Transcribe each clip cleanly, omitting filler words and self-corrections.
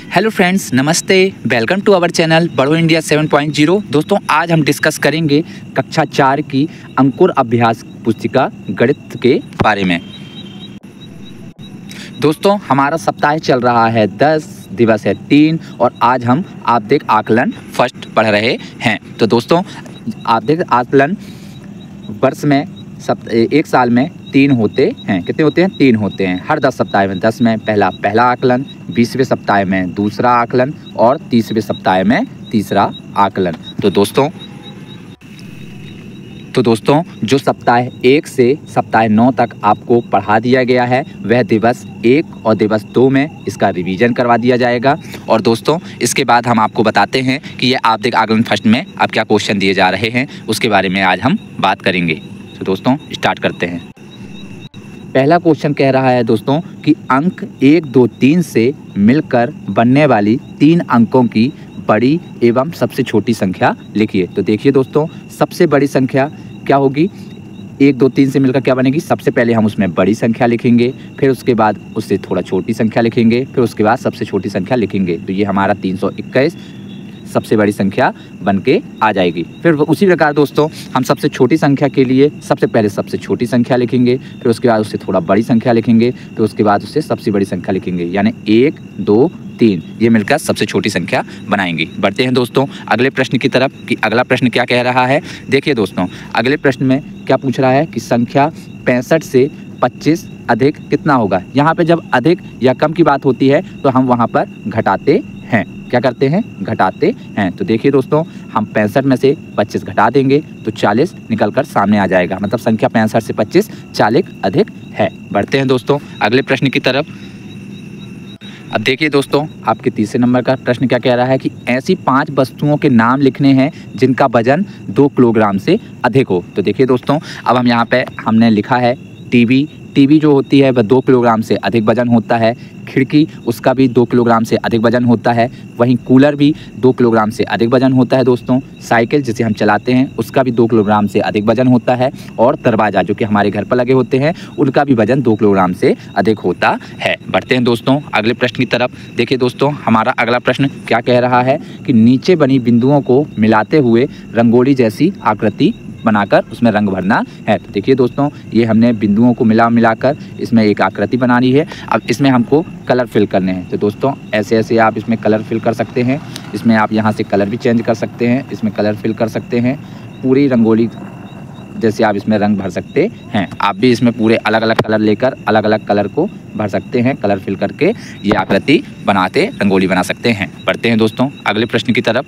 Hello friends, नमस्ते। Welcome to our channel बढ़ो India 7.0। दोस्तों, आज हम डिस्कस करेंगे कक्षा 4 की अंकुर अभ्यास पुस्तिका गणित के बारे में। दोस्तों, हमारा सप्ताह चल रहा है 10, दिवस है 3 और आज हम आवधिक आकलन फर्स्ट पढ़ रहे हैं। तो दोस्तों, आवधिक आकलन वर्ष में एक साल में 3 होते हैं। कितने होते हैं? 3 होते हैं। हर 10 सप्ताह में 10 में पहला आकलन, 20वें सप्ताह में दूसरा आकलन और 30वें सप्ताह में तीसरा आकलन। तो दोस्तों जो सप्ताह 1 से सप्ताह 9 तक आपको पढ़ा दिया गया है वह दिवस 1 और दिवस 2 में इसका रिवीजन करवा दिया जाएगा। और दोस्तों, इसके बाद हम आपको बताते हैं कि यह आवधिक आकलन फर्स्ट में अब क्या क्वेश्चन दिए जा रहे हैं, उसके बारे में आज हम बात करेंगे। तो दोस्तों, स्टार्ट करते हैं। पहला क्वेश्चन कह रहा है दोस्तों कि अंक 1, 2, 3 से मिलकर बनने वाली 3 अंकों की बड़ी एवं सबसे छोटी संख्या लिखिए। तो देखिए दोस्तों, सबसे बड़ी संख्या क्या होगी? 1, 2, 3 से मिलकर क्या बनेगी? सबसे पहले हम उसमें बड़ी संख्या लिखेंगे, फिर उसके बाद उससे थोड़ा छोटी संख्या लिखेंगे, फिर उसके बाद सबसे छोटी संख्या लिखेंगे। तो ये हमारा 321 सबसे बड़ी संख्या बन के आ जाएगी। फिर उसी प्रकार दोस्तों, हम सबसे छोटी संख्या के लिए सबसे पहले सबसे छोटी संख्या लिखेंगे, फिर उसके बाद उससे थोड़ा बड़ी संख्या लिखेंगे, फिर उसके बाद उससे सबसे बड़ी संख्या लिखेंगे, यानी 1, 2, 3 ये मिलकर सबसे छोटी संख्या बनाएंगी। बढ़ते हैं दोस्तों अगले प्रश्न की तरफ कि अगला प्रश्न क्या कह रहा है। देखिए दोस्तों, अगले प्रश्न में क्या पूछ रहा है कि संख्या 65 से 25 अधिक कितना होगा। यहाँ पे जब अधिक या कम की बात होती है तो हम वहाँ पर घटाते हैं। क्या करते हैं? घटाते हैं। तो देखिए दोस्तों, हम 65 में से 25 घटा देंगे तो 40 निकल कर सामने आ जाएगा। मतलब संख्या 65 से 25 40 अधिक है। बढ़ते हैं दोस्तों अगले प्रश्न की तरफ। अब देखिए दोस्तों, आपके तीसरे नंबर का प्रश्न क्या कह रहा है कि ऐसी 5 वस्तुओं के नाम लिखने हैं जिनका वजन 2 किलोग्राम से अधिक हो। तो देखिए दोस्तों, अब हम यहाँ पे हमने लिखा है टीवी जो होती है वह 2 किलोग्राम से अधिक वजन होता है। खिड़की, उसका भी 2 किलोग्राम से अधिक वजन होता है। वहीं कूलर भी 2 किलोग्राम से अधिक वजन होता है दोस्तों। साइकिल जिसे हम चलाते हैं उसका भी 2 किलोग्राम से अधिक वजन होता है। और दरवाज़ा जो कि हमारे घर पर लगे होते हैं उनका भी वजन 2 किलोग्राम से अधिक होता है। बढ़ते हैं दोस्तों अगले प्रश्न की तरफ। देखिए दोस्तों, हमारा अगला प्रश्न क्या कह रहा है कि नीचे बनी बिंदुओं को मिलाते हुए रंगोली जैसी आकृति बनाकर उसमें रंग भरना है। तो देखिए दोस्तों, ये हमने बिंदुओं को मिलाकर इसमें एक आकृति बनानी है। अब इसमें हमको कलर फिल करने हैं। तो दोस्तों, ऐसे आप इसमें कलर फिल कर सकते हैं। इसमें आप यहाँ से कलर भी चेंज कर सकते हैं, इसमें कलर फिल कर सकते हैं। पूरी रंगोली जैसे आप इसमें रंग भर सकते हैं। आप भी इसमें पूरे अलग अलग कलर लेकर अलग अलग कलर को भर सकते हैं। कलर फिल करके ये आकृति बनाते रंगोली बना सकते हैं। बढ़ते हैं दोस्तों अगले प्रश्न की तरफ।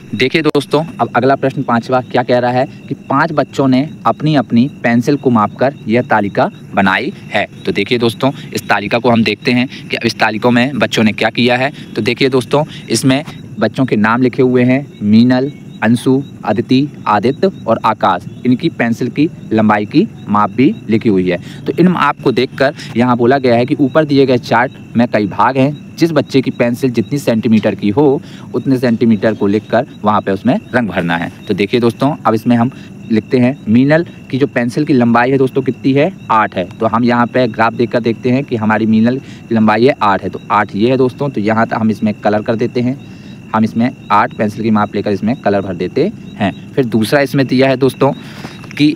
देखिए दोस्तों, अब अगला प्रश्न 5वां क्या कह रहा है कि 5 बच्चों ने अपनी अपनी पेंसिल को मापकर यह तालिका बनाई है। तो देखिए दोस्तों, इस तालिका को हम देखते हैं कि अब इस तालिका में बच्चों ने क्या किया है। तो देखिए दोस्तों, इसमें बच्चों के नाम लिखे हुए हैं। मीनल, अंशु, अदिति, आदित्य और आकाश। इनकी पेंसिल की लंबाई की माप भी लिखी हुई है। तो इन माप को देखकर यहाँ बोला गया है कि ऊपर दिए गए चार्ट में कई भाग हैं। जिस बच्चे की पेंसिल जितनी सेंटीमीटर की हो उतने सेंटीमीटर को लिखकर वहाँ पे उसमें रंग भरना है। तो देखिए दोस्तों, अब इसमें हम लिखते हैं मीनल की जो पेंसिल की लंबाई है दोस्तों कितनी है? 8 है। तो हम यहाँ पे ग्राफ देखकर देखते हैं कि हमारी मीनल की लंबाई है 8 है। तो 8 ये है दोस्तों। तो यहाँ तक हम इसमें कलर कर देते हैं। हम इसमें 8 पेंसिल की माप लेकर इसमें कलर भर देते हैं। फिर दूसरा इसमें दिया है दोस्तों कि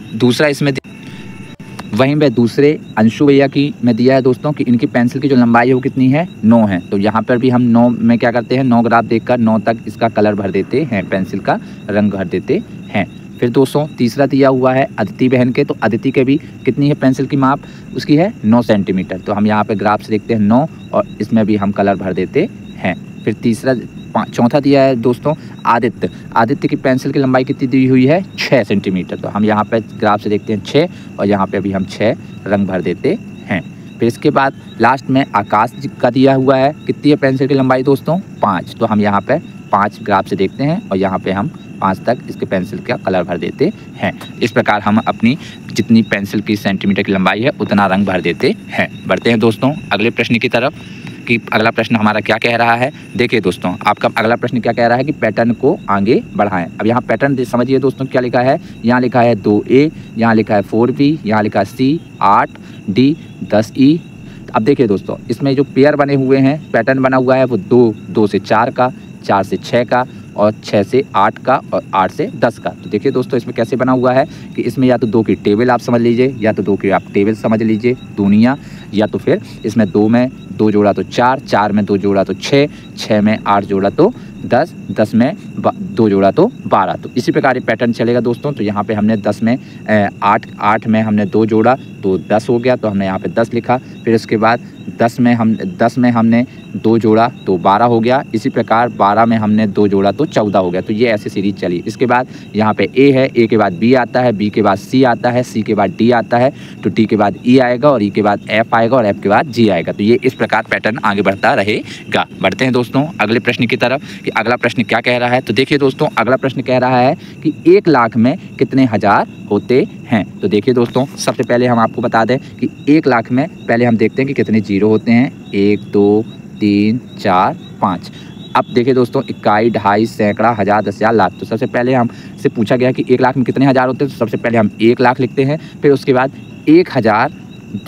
वहीं पे दूसरे अंशु भैया की में दिया है दोस्तों कि इनकी पेंसिल की जो लंबाई है वो कितनी है? 9 है। तो यहाँ पर भी हम 9 में क्या करते हैं? 9 ग्राफ देखकर 9 तक इसका कलर भर देते हैं, पेंसिल का रंग भर देते हैं। फिर दोस्तों तीसरा दिया हुआ है अदिति बहन के। तो अदिति के भी कितनी है पेंसिल की माप? उसकी है 9 सेंटीमीटर। तो हम यहाँ पे ग्राफ से देखते हैं 9 और इसमें भी हम कलर भर देते हैं। फिर चौथा दिया है दोस्तों आदित्य की पेंसिल की लंबाई कितनी दी हुई है? 6 सेंटीमीटर। तो हम यहाँ पे ग्राफ से देखते हैं 6 और यहाँ पे भी हम 6 रंग भर देते हैं। फिर इसके बाद लास्ट में आकाश का दिया हुआ है। कितनी है पेंसिल की लंबाई दोस्तों? 5। तो हम यहाँ पे 5 ग्राफ से देखते हैं और यहाँ पे हम 5 तक इसके पेंसिल का कलर भर देते हैं। इस प्रकार हम अपनी जितनी पेंसिल की सेंटीमीटर की लंबाई है उतना रंग भर देते हैं। बढ़ते हैं दोस्तों अगले प्रश्न की तरफ कि अगला प्रश्न हमारा क्या कह रहा है। देखिए दोस्तों, आपका अगला प्रश्न क्या कह रहा है कि पैटर्न को आगे बढ़ाएं। अब यहाँ पैटर्न समझिए दोस्तों क्या लिखा है। यहाँ लिखा है 2A, यहाँ लिखा है 4B, यहाँ लिखा है C 8, D 10E अब देखिए दोस्तों, इसमें जो पेयर बने हुए हैं, पैटर्न बना हुआ है वो 2 से 4 का, 4 से 6 का और 6 से 8 का और 8 से 10 का। तो देखिए दोस्तों, इसमें कैसे बना हुआ है कि इसमें या तो 2 की टेबल आप समझ लीजिए, या तो 2 की आप टेबल समझ लीजिए दूनिया, या तो फिर इसमें 2 में 2 जोड़ा तो 4, 4 में 2 जोड़ा तो 6, 6 में 8 जोड़ा तो 10, 10 में 2 जोड़ा तो 12। तो इसी प्रकार ये पैटर्न चलेगा दोस्तों। तो यहाँ पे हमने 10 में 8 में हमने 2 जोड़ा तो 10 हो गया, तो हमने यहाँ पे 10 लिखा। फिर उसके बाद 10 में हमने 2 जोड़ा तो 12 हो गया। इसी प्रकार 12 में हमने 2 जोड़ा तो 14 हो गया। तो ये ऐसे सीरीज चली। इसके बाद यहाँ पे ए है, ए के बाद बी आता है, बी के बाद सी आता है, सी के बाद डी आता है, तो डी के बाद ई आएगा और ई के बाद एफ आएगा और एफ के बाद जी आएगा। तो ये इस प्रकार पैटर्न आगे बढ़ता रहेगा। बढ़ते हैं दोस्तों अगले प्रश्न की तरफ कि अगला प्रश्न क्या कह रहा है। तो देखिए दोस्तों, अगला प्रश्न कह रहा है कि 1 लाख में कितने हजार होते हैं। तो देखिए दोस्तों, सबसे पहले हम आपको बता दें कि 1 लाख में पहले हम देखते हैं कि कितने जीरो होते हैं। 1 2 3 4 5। अब देखिए दोस्तों, इकाई, ढाई, सैकड़ा, हज़ार, 10,000, लाख। तो सबसे पहले हमसे पूछा गया कि 1 लाख में कितने हज़ार होते हैं। तो सबसे पहले हम 1 लाख लिखते हैं, फिर उसके बाद 1,000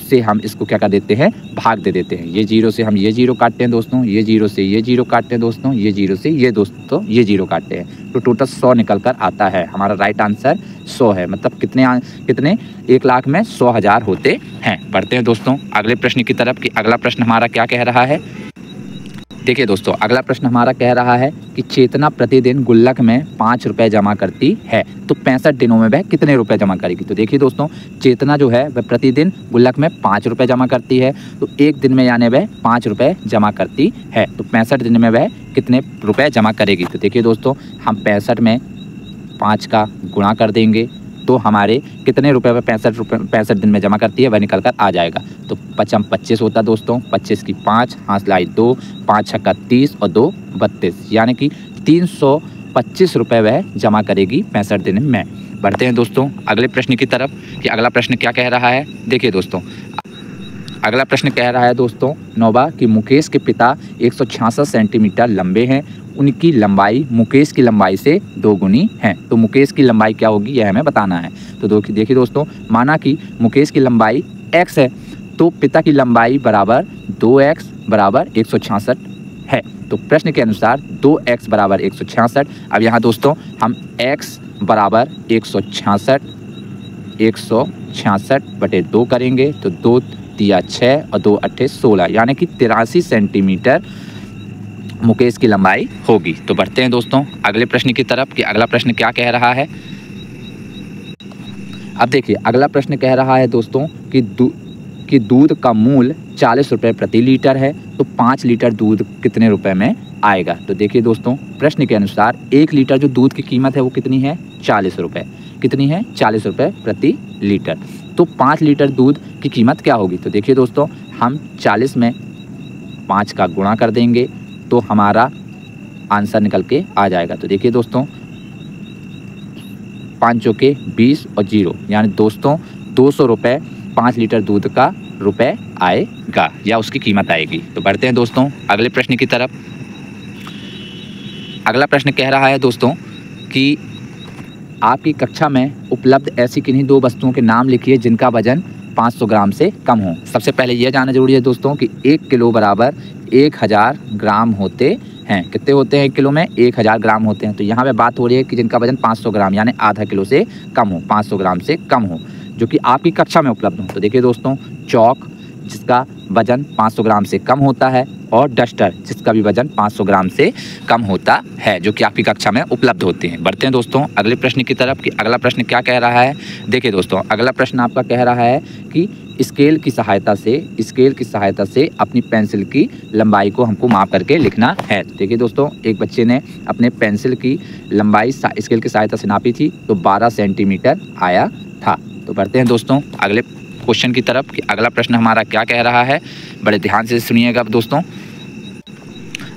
से हम इसको क्या कर देते हैं, भाग दे देते हैं। ये जीरो से हम ये जीरो काटते हैं दोस्तों, ये जीरो से ये जीरो काटते हैं दोस्तों, ये जीरो से ये दोस्तों ये जीरो काटते हैं। तो टोटल 100 निकल कर आता है। हमारा राइट आंसर 100 है। मतलब कितने 1 लाख में 100,000 होते हैं। बढ़ते हैं दोस्तों अगले प्रश्न की तरफ कि अगला प्रश्न हमारा क्या कह रहा है। देखिए दोस्तों, अगला प्रश्न हमारा कह रहा है कि चेतना प्रतिदिन गुल्लक में 5 रुपये जमा करती है, तो 65 दिनों में वह कितने रुपए जमा करेगी। तो देखिए दोस्तों, चेतना जो है वह प्रतिदिन गुल्लक में 5 रुपये जमा करती है, तो एक दिन में यानी वह 5 रुपये जमा करती है। तो 65 दिन में वह कितने रुपए जमा करेगी। तो देखिए दोस्तों, हम 65 में 5 का गुणा कर देंगे तो हमारे कितने रुपए में 65 दिन में जमा करती है वह निकल कर आ जाएगा। तो 5 25 होता है दोस्तों, 25 की 5, हाथ लाई 2, 5 छक्का 30 और 2 32, यानी कि 325 रुपये वह जमा करेगी 65 दिन में। बढ़ते हैं दोस्तों अगले प्रश्न की तरफ कि अगला प्रश्न क्या कह रहा है। देखिए दोस्तों, अगला प्रश्न कह रहा है दोस्तों नौबा कि मुकेश के पिता 166 सेंटीमीटर लंबे हैं, उनकी लंबाई मुकेश की लंबाई से 2 गुनी है। तो मुकेश की लंबाई क्या होगी यह हमें बताना है। तो देखिए दोस्तों, माना कि मुकेश की लंबाई x है, तो पिता की लंबाई बराबर 2x बराबर 166 है। तो प्रश्न के अनुसार 2x बराबर 166। अब यहाँ दोस्तों हम x बराबर 166/2 करेंगे, तो 2 तिया 6 और 2 अट्ठे 16, यानी कि 83 सेंटीमीटर मुकेश की लंबाई होगी। तो बढ़ते हैं दोस्तों अगले प्रश्न की तरफ कि अगला प्रश्न क्या कह रहा है। अब देखिए, अगला प्रश्न कह रहा है दोस्तों कि दूध का मूल्य 40 रुपये प्रति लीटर है, तो 5 लीटर दूध कितने रुपए में आएगा। तो देखिए दोस्तों, प्रश्न के अनुसार 1 लीटर जो दूध की कीमत है वो कितनी है, 40 रुपये। कितनी है, 40 रुपये प्रति लीटर। तो 5 लीटर दूध की कीमत क्या होगी। तो देखिए दोस्तों, हम 40 में 5 का गुणा कर देंगे तो हमारा आंसर निकल के आ जाएगा। तो देखिए दोस्तों, 5 चौके 20 और 0, यानी दोस्तों 200 रुपये 5 लीटर दूध का रुपए आएगा या उसकी कीमत आएगी। तो बढ़ते हैं दोस्तों अगले प्रश्न की तरफ। अगला प्रश्न कह रहा है दोस्तों कि आपकी कक्षा में उपलब्ध ऐसी किन्हीं 2 वस्तुओं के नाम लिखिए जिनका वजन 500 ग्राम से कम हो। सबसे पहले यह जानना जरूरी है दोस्तों कि 1 किलो बराबर 1000 ग्राम होते हैं। कितने होते हैं 1 किलो में, 1000 ग्राम होते हैं। तो यहाँ पे बात हो रही है कि जिनका वजन 500 ग्राम यानी आधा किलो से कम हो, 500 ग्राम से कम हो, जो कि आपकी कक्षा में उपलब्ध हो। तो देखिए दोस्तों, चौक जिसका वजन 500 ग्राम से कम होता है और डस्टर जिसका भी वजन 500 ग्राम से कम होता है, जो कि आपकी कक्षा में उपलब्ध होते हैं। बढ़ते हैं दोस्तों अगले प्रश्न की तरफ कि अगला प्रश्न क्या कह रहा है। देखिए दोस्तों, अगला प्रश्न आपका कह रहा है कि स्केल की सहायता से अपनी पेंसिल की लंबाई को हमको माप करके लिखना है। देखिए दोस्तों, एक बच्चे ने अपने पेंसिल की लंबाई स्केल की सहायता से नापी थी, तो 12 सेंटीमीटर आया था। तो बढ़ते हैं दोस्तों अगले क्वेश्चन की तरफ कि अगला प्रश्न हमारा क्या कह रहा है। बड़े ध्यान से सुनिएगा दोस्तों।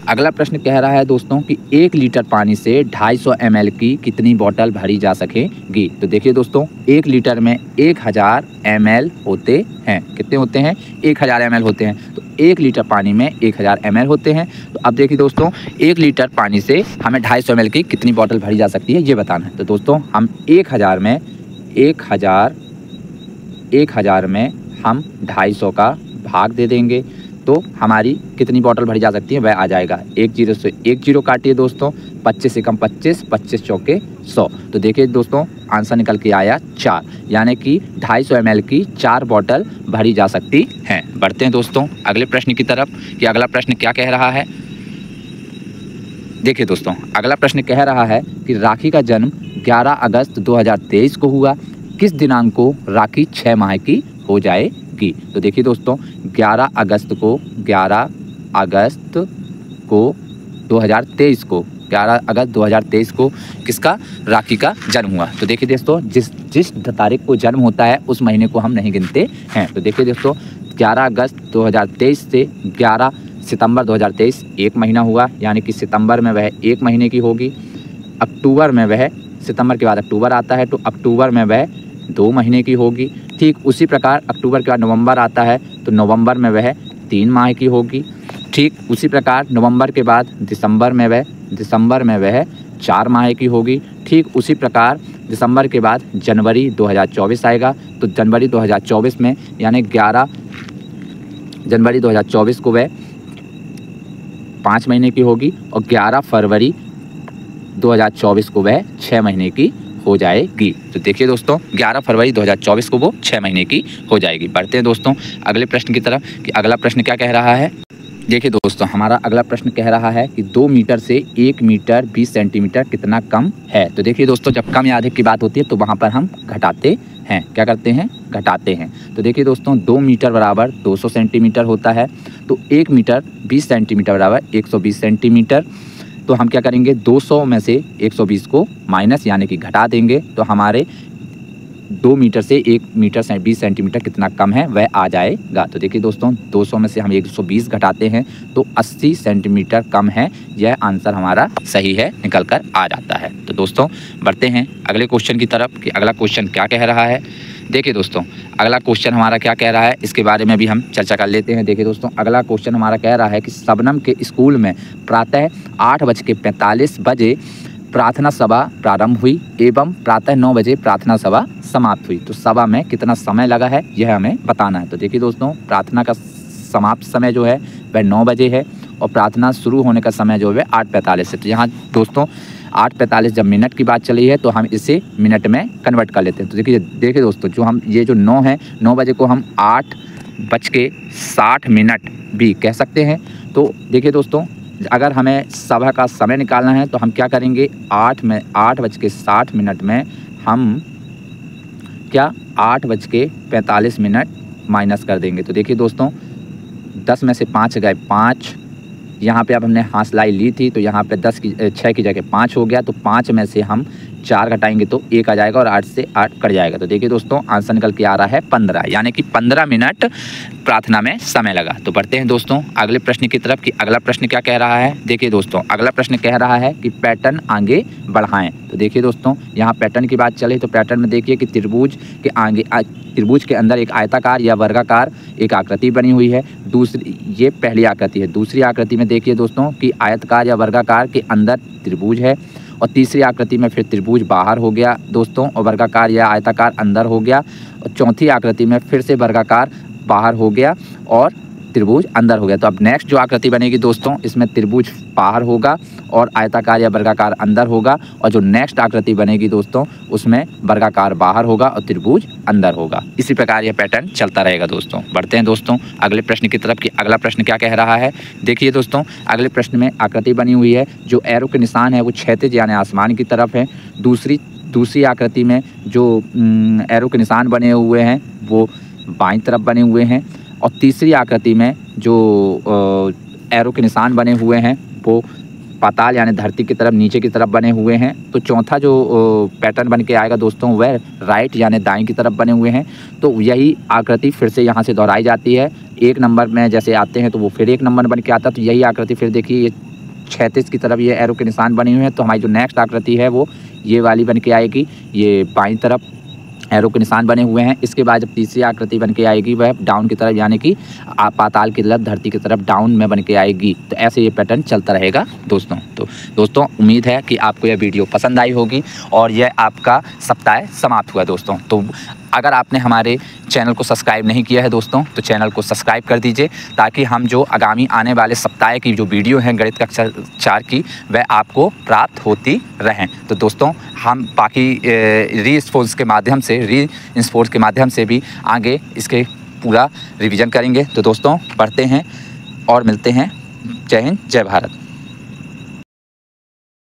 अगला प्रश्न कह रहा है दोस्तों कि 1 लीटर पानी से 250 ml की कितनी बोतल भरी जा सकेगी। तो देखिए दोस्तों, 1 लीटर में 1000 ml होते हैं। कितने होते हैं, 1000 ml होते हैं। तो 1 लीटर पानी में 1000 ml होते हैं। तो अब देखिए दोस्तों, 1 लीटर पानी से हमें 250 ml की कितनी बोतल भरी जा सकती है ये बताना है। तो दोस्तों, हम 1000 में हम 250 का भाग दे देंगे तो हमारी कितनी बॉटल भरी जा सकती है वह आ जाएगा। 1 0 से 1 0 काटिए दोस्तों, 25 से कम 25, 25 चौके 100। तो देखिए दोस्तों आंसर निकल के आया 4, यानी कि 250 ml की 4 बॉटल भरी जा सकती हैं। बढ़ते हैं दोस्तों अगले प्रश्न की तरफ कि अगला प्रश्न क्या कह रहा है। देखिए दोस्तों अगला प्रश्न कह रहा है कि राखी का जन्म 11 अगस्त 2023 को हुआ, किस दिनांक को राखी 6 माह की हो जाएगी। तो देखिए दोस्तों 11 अगस्त को 2023 को 11 अगस्त 2023 को किसका राखी का जन्म हुआ। तो देखिए दोस्तों जिस तारीख को जन्म होता है उस महीने को हम नहीं गिनते हैं। तो देखिए दोस्तों 11 अगस्त 2023 से 11 सितंबर 2023 एक महीना हुआ, यानी कि सितंबर में वह 1 महीने की होगी। अक्टूबर में वह, सितंबर के बाद अक्टूबर आता है तो अक्टूबर में वह 2 महीने की होगी। ठीक उसी प्रकार अक्टूबर के बाद नवंबर आता है तो नवंबर में वह 3 माह की होगी। ठीक उसी प्रकार नवंबर के बाद दिसंबर में वह 4 माह की होगी। ठीक उसी प्रकार दिसंबर के बाद जनवरी 2024 आएगा तो जनवरी 2024 में यानी 11 जनवरी 2024 को वह 5 महीने की होगी और 11 फरवरी 2024 को वह 6 महीने की हो जाएगी। तो देखिए दोस्तों 11 फरवरी 2024 को वो 6 महीने की हो जाएगी। बढ़ते हैं दोस्तों अगले प्रश्न की तरफ कि अगला प्रश्न क्या कह रहा है। देखिए दोस्तों हमारा अगला प्रश्न कह रहा है कि 2 मीटर से 1 मीटर 20 सेंटीमीटर कितना कम है। तो देखिए दोस्तों जब कम या अधिक की बात होती है तो वहाँ पर हम घटाते हैं, क्या करते हैं, घटाते हैं। तो देखिए दोस्तों 2 मीटर बराबर 200 सेंटीमीटर होता है, तो 1 मीटर 20 सेंटीमीटर बराबर 120 सेंटीमीटर। तो हम क्या करेंगे 200 में से 120 को माइनस यानी कि घटा देंगे तो हमारे 2 मीटर से 1 मीटर 20 सेंटीमीटर कितना कम है वह आ जाएगा। तो देखिए दोस्तों 200 में से हम 120 घटाते हैं तो 80 सेंटीमीटर कम है, यह आंसर हमारा सही है, निकल कर आ जाता है। तो दोस्तों बढ़ते हैं अगले क्वेश्चन की तरफ कि अगला क्वेश्चन क्या कह रहा है। देखिए दोस्तों अगला क्वेश्चन हमारा क्या कह रहा है इसके बारे में भी हम चर्चा कर लेते हैं। देखिए दोस्तों अगला क्वेश्चन हमारा कह रहा है कि शबनम के स्कूल में प्रातः 8:45 बजे प्रार्थना सभा प्रारंभ हुई एवं प्रातः 9 बजे प्रार्थना सभा समाप्त हुई। तो सभा में कितना समय लगा है यह हमें बताना है। तो देखिए दोस्तों प्रार्थना का समाप्त समय जो है वह 9 बजे है और प्रार्थना शुरू होने का समय जो है 8:45 है। तो यहाँ दोस्तों 8:45 जब मिनट की बात चली है तो हम इसे मिनट में कन्वर्ट कर लेते हैं। तो देखिए दोस्तों जो हम ये जो 9 है 9 बजे को हम 8:60 भी कह सकते हैं। तो देखिए दोस्तों अगर हमें सभा का समय निकालना है तो हम क्या करेंगे 8:60 में हम क्या 8:45 माइनस कर देंगे। तो देखिए दोस्तों 10 में से 5 गए 5, यहाँ पे अब हमने हासिलाई ली थी तो यहाँ पे 6 की जगह 5 हो गया, तो 5 में से हम 4 घटाएंगे तो 1 आ जाएगा और 8 से 8 कट जाएगा। तो देखिए दोस्तों आंसर निकल के आ रहा है 15, यानी कि 15 मिनट प्रार्थना में समय लगा। तो बढ़ते हैं दोस्तों अगले प्रश्न की तरफ कि अगला प्रश्न क्या कह रहा है। देखिए दोस्तों अगला प्रश्न कह रहा है कि पैटर्न आगे बढ़ाएं। तो देखिए दोस्तों यहाँ पैटर्न की बात चले तो पैटर्न में देखिए कि त्रिभुज के अंदर एक आयताकार या वर्गाकार एक आकृति बनी हुई है। ये पहली आकृति है। दूसरी आकृति में देखिए दोस्तों कि आयताकार या वर्गाकार के अंदर त्रिभुज है और तीसरी आकृति में फिर त्रिभुज बाहर हो गया दोस्तों और वर्गाकार या आयताकार अंदर हो गया और चौथी आकृति में फिर से वर्गाकार बाहर हो गया और त्रिभुज अंदर हो गया। तो अब नेक्स्ट जो आकृति बनेगी दोस्तों इसमें त्रिभुज बाहर होगा और आयताकार या वर्गाकार अंदर होगा और जो नेक्स्ट आकृति बनेगी दोस्तों उसमें वर्गाकार बाहर होगा और त्रिभुज अंदर होगा। इसी प्रकार यह पैटर्न चलता रहेगा दोस्तों। बढ़ते हैं दोस्तों अगले प्रश्न की तरफ कि अगला प्रश्न क्या कह रहा है। देखिए दोस्तों अगले प्रश्न में आकृति बनी हुई है, जो एरो के निशान है वो क्षैतिज यानी आसमान की तरफ है। दूसरी आकृति में जो एरो के निशान बने हुए हैं वो बाईं तरफ बने हुए हैं और तीसरी आकृति में जो एरो के निशान बने हुए हैं वो पाताल यानी धरती की तरफ नीचे की तरफ बने हुए हैं। तो चौथा जो पैटर्न बन के आएगा दोस्तों वह राइट यानी दाईं की तरफ बने हुए हैं। तो यही आकृति फिर से यहाँ से दोहराई जाती है। 1 नंबर में जैसे आते हैं तो वो फिर 1 नंबर बन के आता है। तो यही आकृति फिर देखिए ये क्षैतिज की तरफ ये एरो के निशान बने हुए हैं। तो हमारी जो नेक्स्ट आकृति है वो ये वाली बन के आएगी, ये बाईं तरफ एरो के निशान बने हुए हैं। इसके बाद जब तीसरी आकृति बन के आएगी वह डाउन की तरफ यानी कि पाताल की तरफ धरती की तरफ डाउन में बन के आएगी। तो ऐसे ये पैटर्न चलता रहेगा दोस्तों। तो दोस्तों उम्मीद है कि आपको यह वीडियो पसंद आई होगी और यह आपका सप्ताह समाप्त हुआ दोस्तों। तो अगर आपने हमारे चैनल को सब्सक्राइब नहीं किया है दोस्तों, तो चैनल को सब्सक्राइब कर दीजिए, ताकि हम जो आगामी आने वाले सप्ताह की जो वीडियो हैं गणित कक्षा 4 की, वह आपको प्राप्त होती रहें। तो दोस्तों हम बाकी री स्पोर्ट्स के माध्यम से भी आगे इसके पूरा रिवीजन करेंगे। तो दोस्तों पढ़ते हैं और मिलते हैं। जय हिंद, जय भारत।